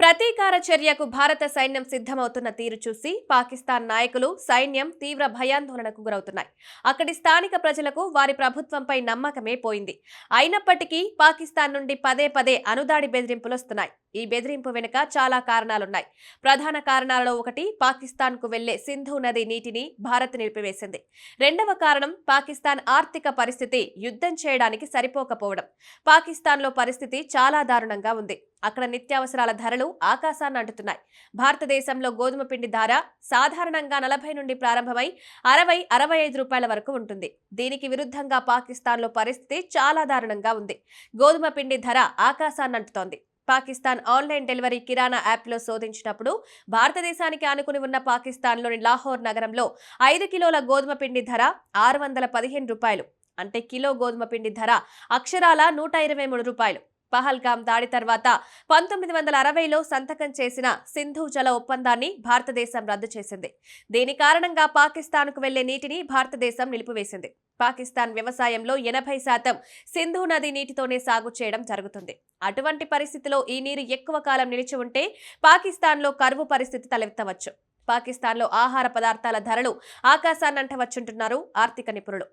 ప్రతీకార చర్యకు భారత సైన్యం సిద్ధమవుతున్న తీరు చూసి పాకిస్తాన్ నాయకులు సైన్యం తీవ్ర భయాందోళనకు గురవుతున్నాయి. అక్కడి స్థానిక ప్రజలకు వారి ప్రభుత్వంపై నమ్మకమే పోయింది. అయినప్పటికీ పాకిస్తాన్ నుండి పదే పదే అనుదాడి బెదిరింపులు వస్తున్నాయి. ఈ బెదిరింపు వెనుక చాలా కారణాలున్నాయి. ప్రధాన కారణాలలో ఒకటి పాకిస్తాన్ కు వెళ్లే సింధు నది నీటిని భారత్ నిలిపివేసింది. రెండవ కారణం పాకిస్తాన్ ఆర్థిక పరిస్థితి యుద్ధం చేయడానికి సరిపోకపోవడం. పాకిస్తాన్లో పరిస్థితి చాలా దారుణంగా ఉంది. అక్కడ నిత్యావసరాల ధరలు ఆకాశాన్ని అంటుతున్నాయి. భారతదేశంలో గోధుమ పిండి ధర సాధారణంగా 40 నుండి ప్రారంభమై 60-65 రూపాయల వరకు ఉంటుంది. దీనికి విరుద్ధంగా పాకిస్తాన్లో పరిస్థితి చాలా దారుణంగా ఉంది. గోధుమ పిండి ధర ఆకాశాన్ని అంటుతోంది. పాకిస్తాన్ ఆన్లైన్ డెలివరీ కిరాణా యాప్లో శోధించినప్పుడు భారతదేశానికి ఆనుకుని ఉన్న పాకిస్తాన్లోని లాహోర్ నగరంలో 5 కిలోల గోధుమ పిండి ధర 615 రూపాయలు. అంటే కిలో గోధుమ పిండి ధర అక్షరాల 123 రూపాయలు. పహల్గాం దాడి తర్వాత 1960లో సంతకం చేసిన సింధు జల ఒప్పందాన్ని భారతదేశం రద్దు చేసింది. దీని కారణంగా పాకిస్తాన్కు వెళ్లే నీటిని భారతదేశం నిలిపివేసింది. పాకిస్తాన్ వ్యవసాయంలో 80% సింధు నది నీటితోనే సాగు చేయడం జరుగుతుంది. అటువంటి పరిస్థితిలో ఈ నీరు ఎక్కువ కాలం నిలిచి ఉంటే పాకిస్తాన్లో కరువు పరిస్థితి తలెత్తవచ్చు. పాకిస్తాన్లో ఆహార పదార్థాల ధరలు ఆకాశాన్నంటవచ్చుంటున్నారు ఆర్థిక నిపుణులు.